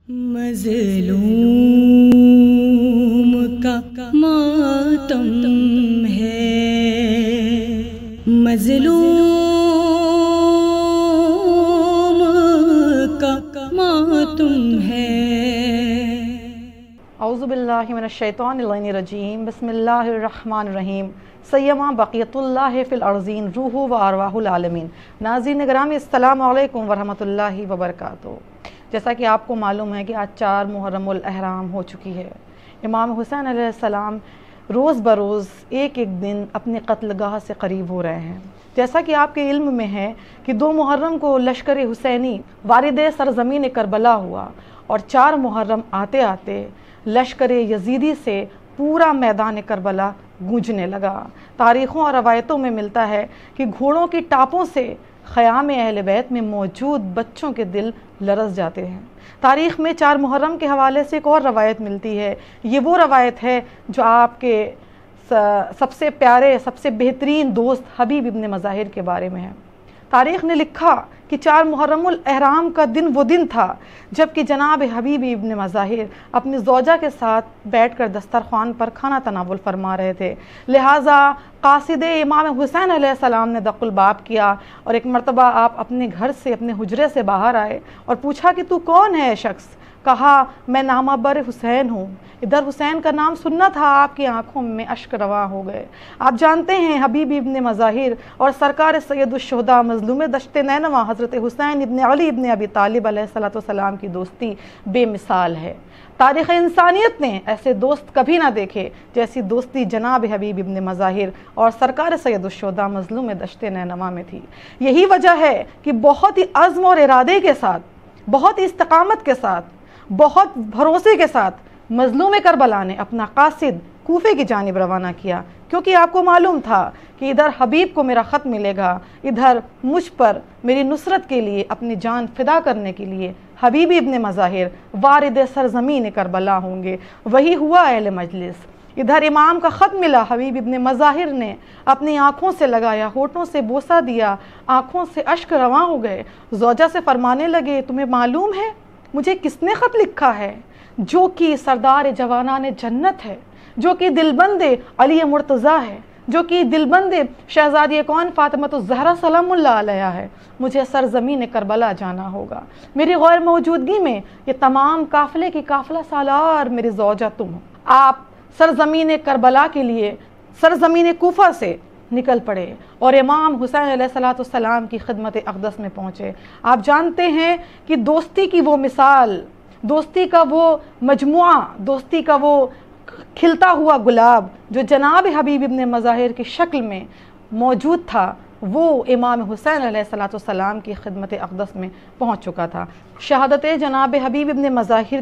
مظلوم کا ماتم ہے، مظلوم کا ماتم ہے۔ اعوذ باللہ من الشیطان اللعین الرجیم، بسم اللہ الرحمن الرحیم۔ سیما بقیت اللہ فی الارضین روح و ارواح العالمین۔ ناظرین گرامی، السلام علیکم ورحمۃ اللہ وبرکاتہ۔ جیسا کہ آپ کو معلوم ہے کہ آج 4 محرم الاحرام ہو چکی ہے۔ امام حسین علیہ السلام روز بروز ایک دن اپنے قتل گاہ سے قریب ہو رہے ہیں۔ جیسا کہ آپ کے علم میں ہے کہ 2 محرم کو لشکر حسینی وارد سرزمین کربلا ہوا، اور 4 محرم آتے آتے لشکر یزیدی سے پورا میدان کربلا گونجنے لگا۔ تاریخوں اور روایتوں میں ملتا ہے کہ گھوڑوں کی ٹاپوں سے خیام اہل بیت میں موجود بچوں کے دل لرز جاتے ہیں۔ تاریخ میں 4 محرم کے حوالے سے ایک اور روایت ملتی ہے۔ یہ وہ روایت ہے جو آپ کے سب سے پیارے، سب سے بہترین دوست حبیب ابن مظاہر کے بارے میں ہے۔ تاریخ نے لکھا کہ 4 محرم الاحرام کا دن وہ دن تھا جب کہ جناب حبیب ابن مظاہر اپنی زوجہ کے ساتھ بیٹھ کر دسترخوان پر کھانا تناول فرما رہے تھے۔ لہٰذا قاصد امام حسین علیہ السلام نے دق الباب کیا، اور ایک مرتبہ آپ اپنے گھر سے، اپنے حجرے سے باہر آئے اور پوچھا کہ تو کون ہے شخص؟ کہا میں نامور حسین ہوں۔ ادھر حسین کا نام سننا تھا، آپ کی آنکھوں میں اشک رواں ہو گئے۔ آپ جانتے ہیں حبیب ابن مظاہر اور سرکار سید الشہداء مظلوم دشت نینوا حضرت حسین ابن علی ابن ابی طالب علیہ السلام کی دوستی بے مثال ہے۔ تاریخ انسانیت نے ایسے دوست کبھی نہ دیکھے جیسی دوستی جناب حبیب ابن مظاہر اور سرکار سید الشہداء مظلوم دشت نینوا میں تھی۔ یہی وجہ ہے کہ بہت ہی عزم اور ارادے کے ساتھ، بہت ہی استقامت کے ساتھ، بہت بھروسے کے ساتھ مظلوم کربلا نے اپنا قاصد کوفے کی جانب روانہ کیا، کیونکہ آپ کو معلوم تھا کہ ادھر حبیب کو میرا خط ملے گا، ادھر مجھ پر میری نصرت کے لیے، اپنی جان فدا کرنے کے لیے حبیب ابن مظاہر وارد سرزمین کربلا ہوں گے۔ وہی ہوا اہل مجلس۔ ادھر امام کا خط ملا، حبیب ابن مظاہر نے اپنی آنکھوں سے لگایا، ہونٹوں سے بوسہ دیا، آنکھوں سے اشک رواں ہو گئے۔ زوجہ سے فرمانے لگے تمہیں معلوم ہے مجھے کس نے خط لکھا ہے؟ جو کہ سردار جوانان جنت ہے، جو کہ دلبند علی مرتضیٰ ہے، جو کہ دلبند شہزادی کون فاطمہ الزہرا سلام اللہ علیہا ہے۔ مجھے سرزمین کربلا جانا ہوگا۔ میری غیر موجودگی میں یہ تمام قافلے کی قافلہ سالار میری زوجہ تم ہو۔ آپ سرزمین کربلا کے لیے سرزمین کوفہ سے نکل پڑے اور امام حسین علیہ السلام کی خدمت اقدس میں پہنچے۔ آپ جانتے ہیں کہ دوستی کی وہ مثال، دوستی کا وہ مجموعہ، دوستی کا وہ کھلتا ہوا گلاب جو جناب حبیب ابن مظاہر کی شکل میں موجود تھا، وہ امام حسین علیہ السلام کی خدمت اقدس میں پہنچ چکا تھا۔ شہادت جناب حبیب ابن مظاہر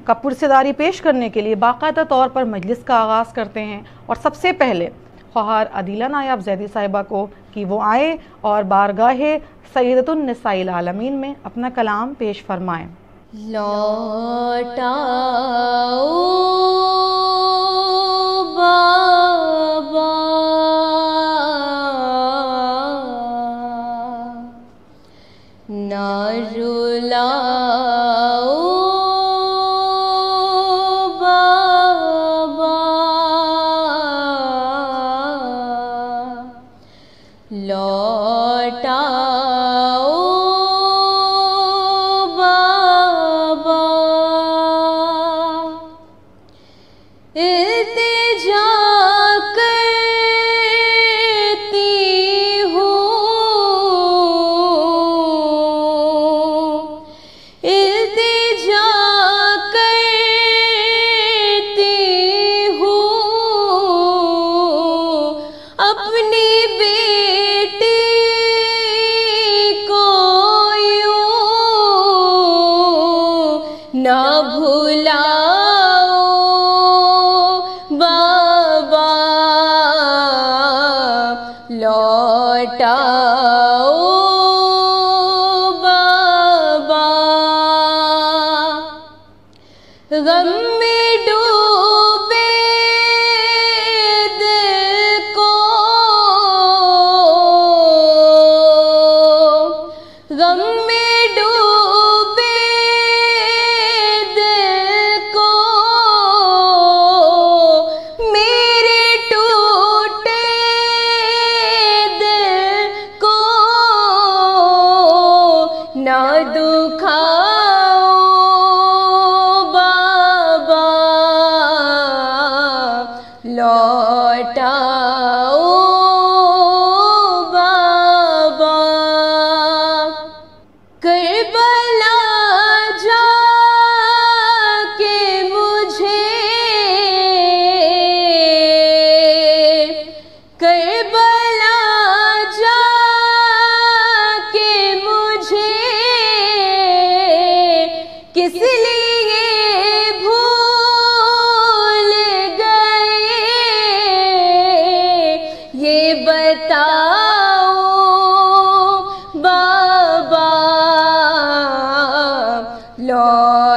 کا پرسداری پیش کرنے کے لیے باقاعدہ طور پر مجلس کا آغاز کرتے ہیں، اور سب سے پہلے خواہر عدیلہ نایاب زیدی صاحبہ کو کہ وہ آئیں اور بارگاہ سیدۃ النساء العالمین میں اپنا کلام پیش فرمائیں۔ لوٹاؤ بابا نہ رلاؤ بابا، لوٹاؤ بابا، التجا کرتی ہوں، التجا کرتی ہوں، اپنی بیٹی کو یوں نہ بھلاؤ بابا، لوٹاؤ بابا، غم میں ڈوبے دل کو غم میں ڈوبے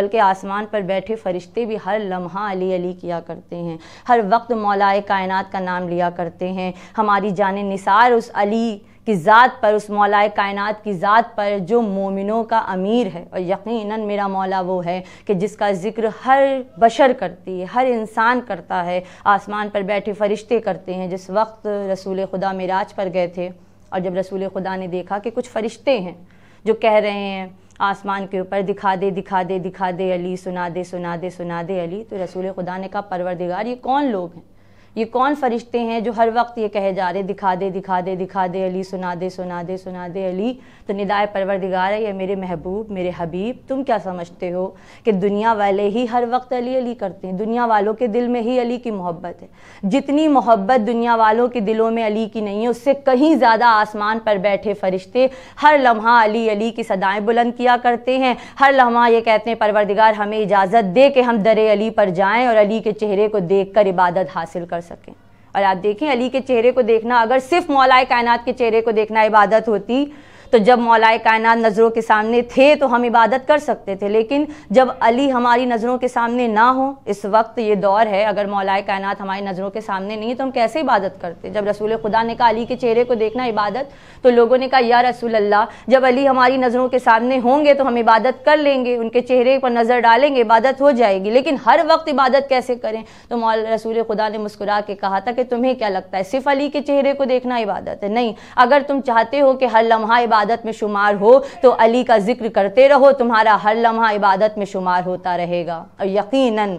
بلکہ آسمان پر بیٹھے فرشتے بھی ہر لمحہ علی علی کیا کرتے ہیں، ہر وقت مولا کائنات کا نام لیا کرتے ہیں۔ ہماری جان نثار اس علی کی ذات پر، اس مولا کائنات کی ذات پر جو مومنوں کا امیر ہے، اور یقیناً میرا مولا وہ ہے کہ جس کا ذکر ہر بشر کرتی ہے، ہر انسان کرتا ہے، آسمان پر بیٹھے فرشتے کرتے ہیں۔ جس وقت رسول خدا معراج پر گئے تھے اور جب رسول خدا نے دیکھا کہ کچھ فرشتے ہیں جو کہہ رہے ہیں آسمان کے اوپر دکھا دے دکھا دے دکھا دے علی، سنا دے سنا دے سنا دے علی، تو رسول خدا نے کہا پروردگار یہ کون لوگ ہیں، یہ کون فرشتے ہیں جو ہر وقت یہ کہے جا رہے دکھا دے دکھا دے دکھا دے علی، سنا دے سنا دے سنا دے علی؟ تو ندائے پروردگار ہے، یہ میرے محبوب میرے حبیب، تم کیا سمجھتے ہو کہ دنیا والے ہی ہر وقت علی علی کرتے ہیں؟ دنیا والوں کے دل میں ہی علی کی محبت ہے، جتنی محبت دنیا والوں کے دلوں میں علی کی نہیں ہے اس سے کہیں زیادہ آسمان پر بیٹھے فرشتے ہر لمحہ علی علی کی صدائیں بلند کیا کرتے ہیں، ہر لمحہ یہ کہتے ہیں پروردگار ہمیں اجازت دے کہ ہم در علی پر جائیں اور علی کے چہرے کو دیکھ کر عبادت حاصل کر سکیں۔ اور آپ دیکھیں علی کے چہرے کو دیکھنا، اگر صرف مولا کائنات کے چہرے کو دیکھنا عبادت ہوتی تو جب مولا کائنات نظروں کے سامنے تھے تو ہم عبادت کر سکتے تھے، لیکن جب علی ہماری نظروں کے سامنے نہ ہو، اس وقت یہ دور ہے اگر مولا کائنات ہماری نظروں کے سامنے نہیں تو ہم کیسے عبادت کرتے؟ جب رسول خدا نے کہا علی کے چہرے کو دیکھنا عبادت، تو لوگوں نے کہا یا رسول اللہ جب علی ہماری نظروں کے سامنے ہوں گے تو ہم عبادت کر لیں گے، ان کے چہرے پر نظر ڈالیں گے عبادت ہو جائے گی، لیکن ہر وقت عبادت کیسے کریں؟ تو مولا رسول خدا نے مسکرا کے کہا تھا کہ تمہیں کیا لگتا ہے صرف علی کے چہرے کو دیکھنا عبادت ہے؟ نہیں، اگر تم چاہتے ہو کہ ہر لمحہ عبادت میں شمار ہو تو علی کا ذکر کرتے رہو، تمہارا ہر لمحہ عبادت میں شمار ہوتا رہے گا۔ اور یقیناً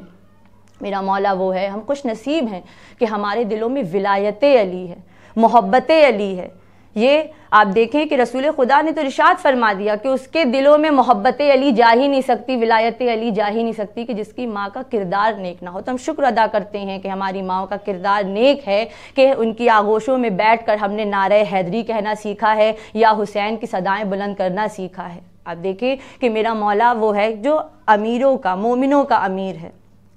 میرا مولا وہ ہے، ہم خوش نصیب ہیں کہ ہمارے دلوں میں ولایت علی ہے، محبت علی ہے۔ یہ آپ دیکھیں کہ رسول خدا نے تو ارشاد فرما دیا کہ اس کے دلوں میں محبت علی جا ہی نہیں سکتی، ولایت علی جا ہی نہیں سکتی کہ جس کی ماں کا کردار نیک نہ ہو۔ تو ہم شکر ادا کرتے ہیں کہ ہماری ماں کا کردار نیک ہے کہ ان کی آغوشوں میں بیٹھ کر ہم نے نعرہ حیدری کہنا سیکھا ہے یا حسین کی صدائیں بلند کرنا سیکھا ہے۔ آپ دیکھیں کہ میرا مولا وہ ہے جو امیروں کا، مومنوں کا امیر ہے۔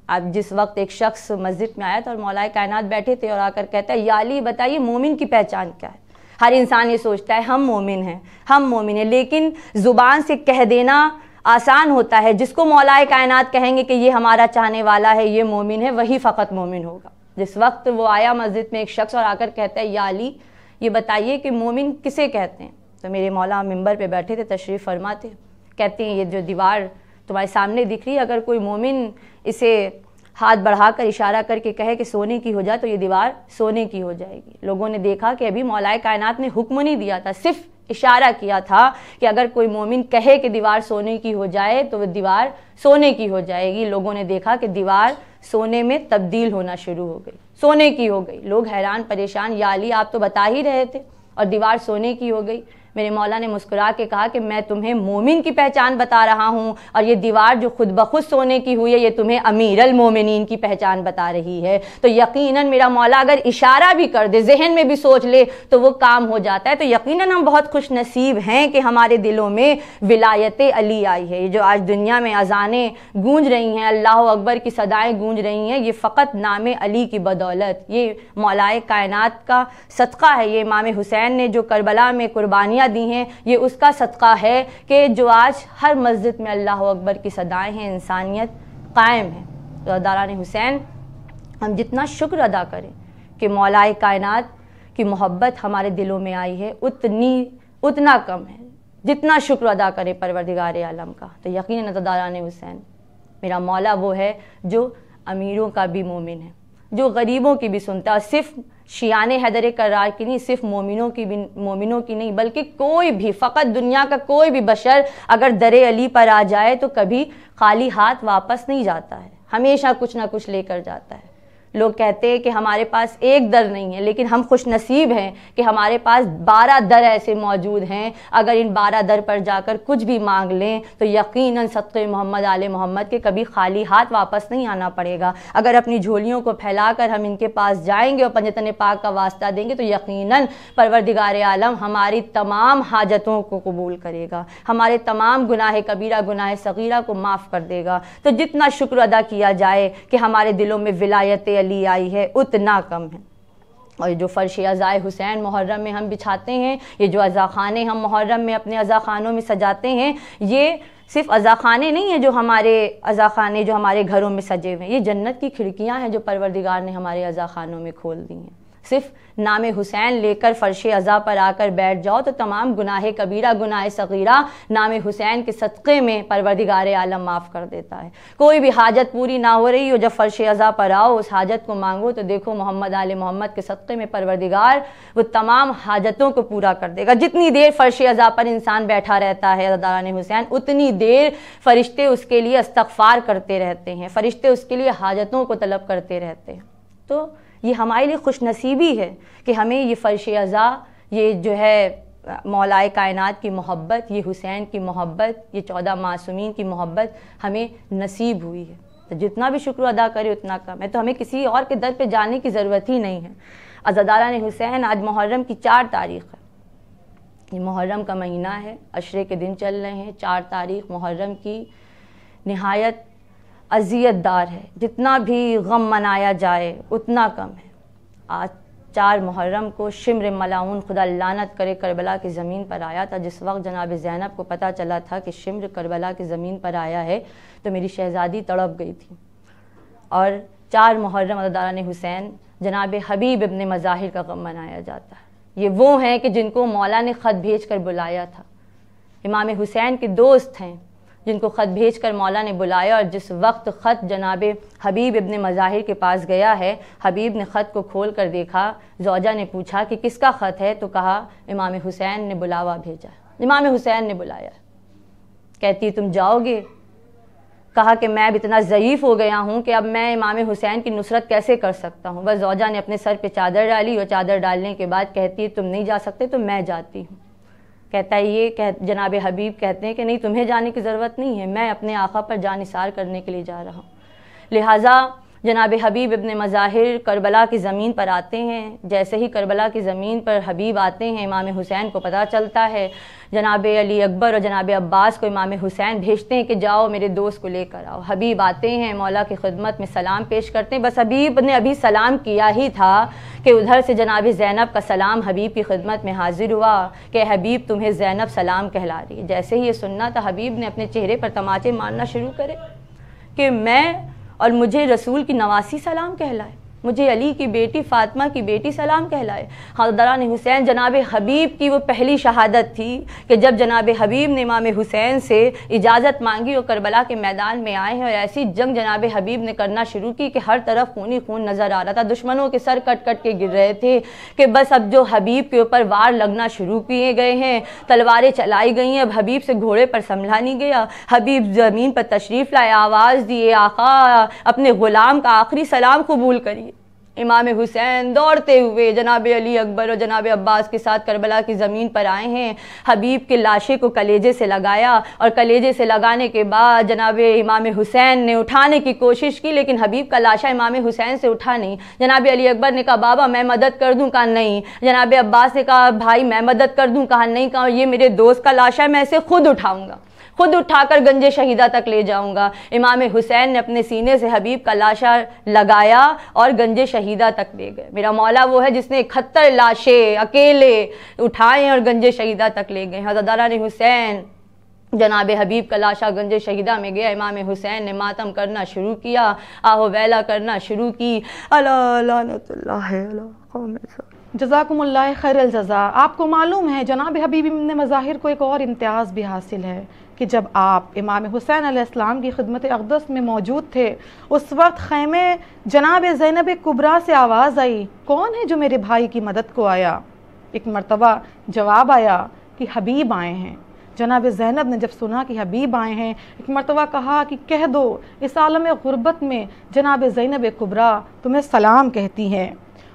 اب جس وقت ایک شخص مسجد میں آیا تھا اور مولا کائنات بیٹھے تھے اور آ کر کہتا ہے یا علی بتائیے مومن کی پہچان کیا ہے؟ ہر انسان یہ سوچتا ہے ہم مومن ہیں، ہم مومن ہیں، لیکن زبان سے کہہ دینا آسان ہوتا ہے، جس کو مولا کائنات کہیں گے کہ یہ ہمارا چاہنے والا ہے، یہ مومن ہے، وہی فقط مومن ہوگا۔ جس وقت وہ آیا مسجد میں ایک شخص اور آ کر کہتا ہے یا علی یہ بتائیے کہ مومن کسے کہتے ہیں؟ تو میرے مولا ممبر پہ بیٹھے تھے، تشریف فرماتے، کہتے ہیں یہ جو دیوار تمہارے سامنے دکھ رہی ہے اگر کوئی مومن اسے ہاتھ بڑھا کر اشارہ کر کے کہے کہ سونے کی ہو جائے تو یہ دیوار سونے کی ہو جائے گی۔ لوگوں نے دیکھا کہ ابھی مولا کائنات نے حکم نہیں دیا تھا، صرف اشارہ کیا تھا کہ اگر کوئی مومن کہے کہ دیوار سونے کی ہو جائے تو وہ دیوار سونے کی ہو جائے گی۔ لوگوں نے دیکھا کہ دیوار سونے میں تبدیل ہونا شروع ہو گئی، سونے کی ہو گئی۔ لوگ حیران پریشان، یا علی آپ تو بتا ہی رہے تھے اور دیوار سونے کی ہو گئی۔ میرے مولا نے مسکرا کے کہا کہ میں تمہیں مومن کی پہچان بتا رہا ہوں، اور یہ دیوار جو خود بخود سونے کی ہوئی ہے یہ تمہیں امیر المومنین کی پہچان بتا رہی ہے۔ تو یقیناً میرا مولا اگر اشارہ بھی کر دے، ذہن میں بھی سوچ لے تو وہ کام ہو جاتا ہے۔ تو یقیناً ہم بہت خوش نصیب ہیں کہ ہمارے دلوں میں ولایت علی آئی ہے۔ یہ جو آج دنیا میں اذانیں گونج رہی ہیں، اللہ اکبر کی صدائیں گونج رہی ہیں، یہ فقط نام علی کی بدولت، یہ مولا کائنات کا صدقہ ہے۔ یہ امام حسین نے جو کربلا میں قربانیاں دی ہیں یہ اس کا صدقہ ہے کہ جو آج ہر مسجد میں اللہ اکبر کی صدائیں ہیں، انسانیت قائم ہے۔ تو داران حسین ہم جتنا شکر ادا کریں کہ مولا کائنات کی محبت ہمارے دلوں میں آئی ہے اتنا کم ہے، جتنا شکر ادا کریں پروردگار عالم کا۔ تو یقیناً داران حسین میرا مولا وہ ہے جو امیروں کا بھی مومن ہے، جو غریبوں کی بھی سنتا ہے، اور صرف شیعان حیدر کرار کی نہیں، صرف مومنوں کی نہیں، بلکہ کوئی بھی، فقط دنیا کا کوئی بھی بشر اگر در علی پر آ جائے تو کبھی خالی ہاتھ واپس نہیں جاتا ہے، ہمیشہ کچھ نہ کچھ لے کر جاتا ہے۔ لوگ کہتے ہیں کہ ہمارے پاس ایک در نہیں ہے، لیکن ہم خوش نصیب ہیں کہ ہمارے پاس 12 در ایسے موجود ہیں۔ اگر ان 12 در پر جا کر کچھ بھی مانگ لیں تو یقیناً صدقے محمد آل محمد کے کبھی خالی ہاتھ واپس نہیں آنا پڑے گا۔ اگر اپنی جھولیوں کو پھیلا کر ہم ان کے پاس جائیں گے اور پنجتن پاک کا واسطہ دیں گے تو یقیناً پروردگار عالم ہماری تمام حاجتوں کو قبول کرے گا، ہمارے تمام گناہ کبیرہ گناہ صغیرہ کو معاف کر دے گا۔ تو جتنا شکر ادا کیا جائے کہ ہمارے دلوں میں ولایت علی آئی ہے اتنا کم ہے۔ اور یہ جو فرش عزائے حسین محرم میں ہم بچھاتے ہیں، یہ جو عزا خانے ہم محرم میں اپنے عزا خانوں میں سجاتے ہیں، یہ صرف عزا خانے نہیں ہیں جو ہمارے عزا خانے جو ہمارے گھروں میں سجے ہوئے ہیں، یہ جنت کی کھڑکیاں ہیں جو پروردگار نے ہمارے عزا خانوں میں کھول دی ہیں۔ صرف نام حسین لے کر فرش عزا پر آ کر بیٹھ جاؤ تو تمام گناہ کبیرہ گناہ صغیرہ نام حسین کے صدقے میں پروردگار عالم معاف کر دیتا ہے۔ کوئی بھی حاجت پوری نہ ہو رہی ہو، جب فرش عزا پر آؤ اس حاجت کو مانگو تو دیکھو محمد آل محمد کے صدقے میں پروردگار وہ تمام حاجتوں کو پورا کر دے گا۔ جتنی دیر فرش عزا پر انسان بیٹھا رہتا ہے عزاداران حسین، اتنی دیر فرشتے اس کے لیے استغفار کرتے رہتے ہیں، فرشتے اس کے لیے حاجتوں کو طلب کرتے رہتے ہیں۔ تو یہ ہمارے لیے خوش نصیبی ہے کہ ہمیں یہ فرش عزا، یہ جو ہے مولائے کائنات کی محبت، یہ حسین کی محبت، یہ 14 معصومین کی محبت ہمیں نصیب ہوئی ہے۔ تو جتنا بھی شکر ادا کرے اتنا کم ہے، تو ہمیں کسی اور کے در پہ جانے کی ضرورت ہی نہیں ہے۔ عزاداران حسین، آج محرم کی 4 تاریخ ہے، یہ محرم کا مہینہ ہے، عشرے کے دن چل رہے ہیں، 4 تاریخ محرم کی نہایت اذیت دار ہے، جتنا بھی غم منایا جائے اتنا کم ہے۔ آج 4 محرم کو شمر ملاعون خدا لعنت کرے کربلا کی زمین پر آیا تھا۔ جس وقت جناب زینب کو پتہ چلا تھا کہ شمر کربلا کی زمین پر آیا ہے تو میری شہزادی تڑپ گئی تھی۔ اور 4 محرم عزاداران حسین جناب حبیب ابن مظاہر کا غم منایا جاتا ہے۔ یہ وہ ہیں کہ جن کو مولا نے خط بھیج کر بلایا تھا، امام حسین کے دوست ہیں جن کو خط بھیج کر مولا نے بلایا، اور جس وقت خط جناب حبیب ابن مظاہر کے پاس گیا ہے، حبیب نے خط کو کھول کر دیکھا، زوجہ نے پوچھا کہ کس کا خط ہے تو کہا امام حسین نے بلاوا بھیجا، امام حسین نے بلایا۔ کہتی تم جاؤ گے؟ کہا کہ میں اب اتنا ضعیف ہو گیا ہوں کہ اب میں امام حسین کی نصرت کیسے کر سکتا ہوں۔ بس زوجہ نے اپنے سر پہ چادر ڈالی، اور چادر ڈالنے کے بعد کہتی تم نہیں جا سکتے تو میں جاتی ہوں۔ کہتا ہے یہ جناب حبیب کہتے ہیں کہ نہیں تمہیں جانے کی ضرورت نہیں ہے، میں اپنے آقا پر جان نثار کرنے کے لیے جا رہا ہوں۔ لہٰذا جناب حبیب ابن مظاہر کربلا کی زمین پر آتے ہیں۔ جیسے ہی کربلا کی زمین پر حبیب آتے ہیں، امام حسین کو پتہ چلتا ہے، جناب علی اکبر اور جناب عباس کو امام حسین بھیجتے ہیں کہ جاؤ میرے دوست کو لے کر آؤ۔ حبیب آتے ہیں، مولا کی خدمت میں سلام پیش کرتے ہیں۔ بس حبیب نے ابھی سلام کیا ہی تھا کہ ادھر سے جناب زینب کا سلام حبیب کی خدمت میں حاضر ہوا کہ حبیب تمہیں زینب سلام کہلا رہی ہے۔ جیسے ہی یہ سننا تھا، حبیب نے اپنے چہرے پر تماچے مارنا شروع کرے کہ میں اور مجھے رسول کی نواسی سلام کہلائے، مجھے علی کی بیٹی فاطمہ کی بیٹی سلام کہلائے۔ حضران حسین جناب حبیب کی وہ پہلی شہادت تھی کہ جب جناب حبیب نے امام حسین سے اجازت مانگی اور کربلا کے میدان میں آئے ہیں، اور ایسی جنگ جناب حبیب نے کرنا شروع کی کہ ہر طرف خونی خون نظر آ رہا تھا، دشمنوں کے سر کٹ کٹ کے گر رہے تھے کہ بس اب جو حبیب کے اوپر وار لگنا شروع کیے گئے ہیں، تلواریں چلائی گئی ہیں، اب حبیب سے گھوڑے پر سنبھلا نہیں گیا۔ حبیب زمین پر تشریف لائے، آواز دیے آقا اپنے غلام کا آخری سلام قبول کریے۔ امام حسین دوڑتے ہوئے جناب علی اکبر اور جناب عباس کے ساتھ کربلا کی زمین پر آئے ہیں۔ حبیب کے لاشے کو کلیجے سے لگایا، اور کلیجے سے لگانے کے بعد جناب امام حسین نے اٹھانے کی کوشش کی، لیکن حبیب کا لاشا امام حسین سے اٹھا نہیں۔ جناب علی اکبر نے کہا بابا میں مدد کر دوں، کہا نہیں۔ جناب عباس نے کہا بھائی میں مدد کر دوں، کہا نہیں، کہا یہ میرے دوست کا لاشا ہے، میں اسے خود اٹھاؤں گا، خود اٹھا کر گنج شہیدہ تک لے جاؤں گا۔ امام حسین نے اپنے سینے سے حبیب کا لاشا لگایا اور گنج شہیدہ تک لے گئے۔ میرا مولا وہ ہے جس نے 71 لاشیں اکیلے اٹھائے اور گنج شہیدہ تک لے گئے۔ حضرات حسین جناب حبیب کا لاشا گنج شہیدہ میں گیا، امام حسین نے ماتم کرنا شروع کیا، آہو ویلا کرنا شروع کی، اللہ لعنت اللہ علی قوم جزاکم اللہ خیر الجزا۔ آپ کو معلوم ہے جناب حبیب ابن مظاہر کو ایک اور امتیاز بھی حاصل ہے کہ جب آپ امام حسین علیہ السلام کی خدمت اقدس میں موجود تھے، اس وقت خیمے جناب زینب کبریٰ سے آواز آئی، کون ہے جو میرے بھائی کی مدد کو آیا؟ ایک مرتبہ جواب آیا کہ حبیب آئے ہیں۔ جناب زینب نے جب سنا کہ حبیب آئے ہیں، ایک مرتبہ کہا کہ کہہ دو اس عالم غربت میں جناب زینب کبریٰ تمہیں سلام کہتی ہیں،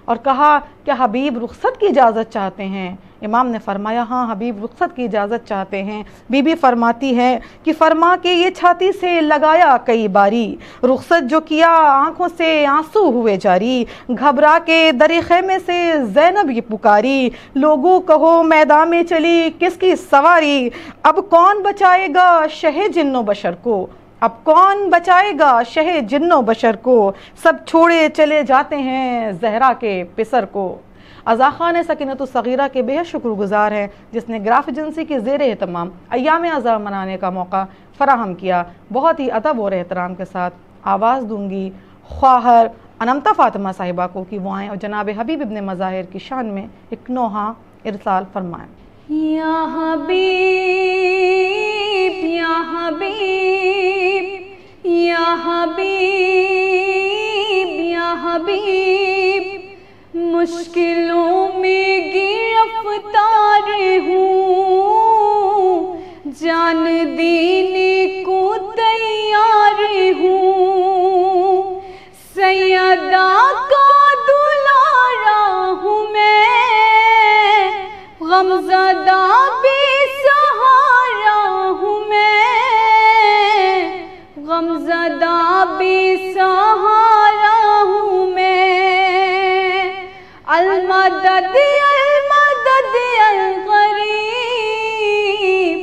اور کہا کہ حبیب رخصت کی اجازت چاہتے ہیں؟ امام نے فرمایا ہاں حبیب رخصت کی اجازت چاہتے ہیں۔ بی بی فرماتی ہے کہ فرما کے یہ چھاتی سے لگایا کئی باری، رخصت جو کیا آنکھوں سے آنسو ہوئے جاری، گھبرا کے در خیمے سے زینب یہ پکاری، لوگوں کہو میدان میں چلی کس کی سواری، اب کون بچائے گا شہ جن و بشر کو، اب کون بچائے گا شہ جن و بشر کو، سب چھوڑے چلے جاتے ہیں زہرا کے پسر کو۔ ازا خان سکینۃ الصغیرہ کے بے حد شکر گزار ہیں جس نے گراف ایجنسی کے زیر اہتمام ایام ازا منانے کا موقع فراہم کیا۔ بہت ہی ادب اور احترام کے ساتھ آواز دوں گی خواہر انمتا فاطمہ صاحبہ کو کہ وہ آئیں اور جناب حبیب ابن مظاہر کی شان میں ایک نوحہ ارسال فرمائیں۔ یا حبیب یا حبیب یا حبیب یا حبیب، مشکلوں میں گرفتار ہوں، جان دینے کو تیار ہوں، سیدہ کا دلارا ہوں میں، غمزدہ بے سہارا ہوں میں، غمزدہ بے سہارا ہوں میں، المدد المدد الغریب،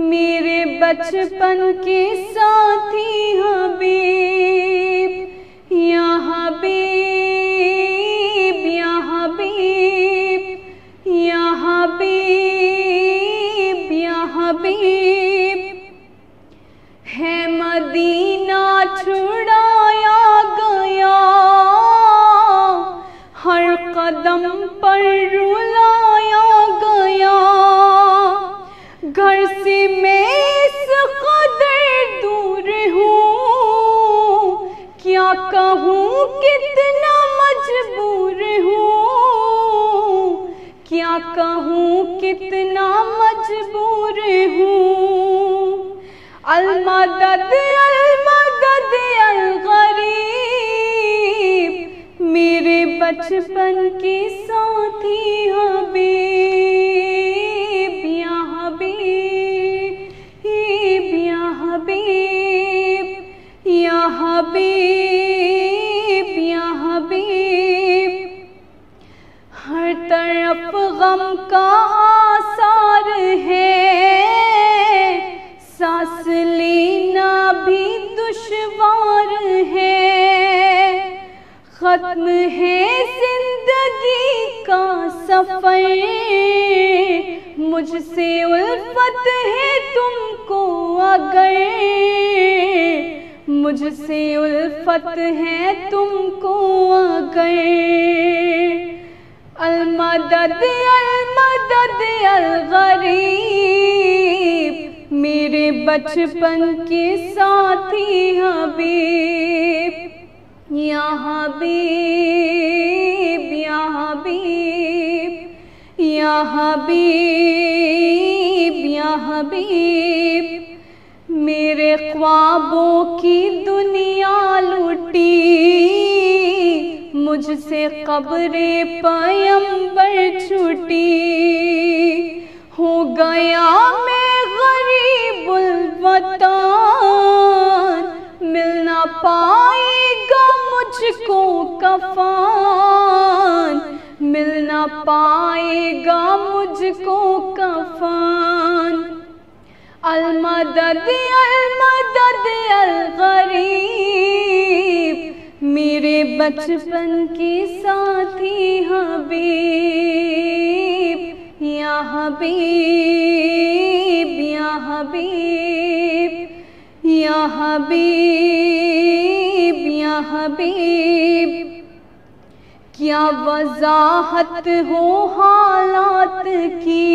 میرے بچپن کے ساتھی حبیب، یا حبیب یا حبیب یا حبیب یا حبیب، ہے مدینہ چھڑایا گیا، ہر قدم پر رلایا گیا، گھر سے میں اس قدر دور ہوں، کیا کہوں کتنا مجبور ہوں، کیا کہوں کتنا مجبور ہوں، المدد المدد الغریب، میرے بچپن کے ساتھی حبیب، یا حبیب یا حبیب یا حبیب یا حبیب، ہر طرف غم کا آثار ہے، سانس لینا بھی دشوار ہے، ختم ہے زندگی کا سفر، مجھ سے الفت ہے تم کو اگر، مجھ سے الفت ہے تم کو اگر، المدد المدد الغریب، میرے بچپن کے ساتھی حبیب، یا حبیب یا حبیب یا حبیب یا حبیب، میرے خوابوں کی دنیا لوٹی، مجھ سے قبر پیمبر چھوٹی، ہو گیا میں غریب الوطن، مل نہ پائے گا مجھ کو کفن، مل نہ پائے گا مجھ کو کفن، المدد المدد الغریب، میرے بچپن کے ساتھی حبیب، یا حبیب یا حبیب یا حبیب یا حبیب، کیا وضاحت ہو حالات کی،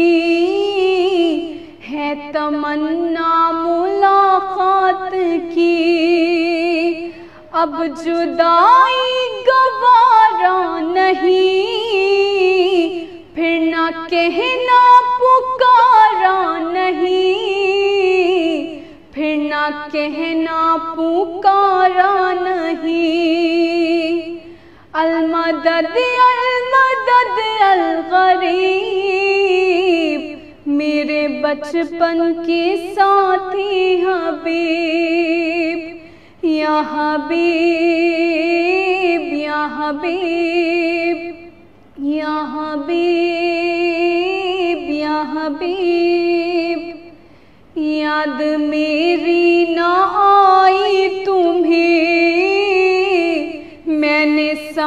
ہے تمنا ملاقات کی، اب جدائی گوارا نہیں، پھر نہ کہنا پکارا نہیں، پھر نہ کہنا پکارا نہیں، المدد المدد الغریب، میرے بچپن کے ساتھی حبیب، یا حبیب یا حبیب یا حبیب یا حبیب، یاد میری نہ آئی تمہیں، میں نے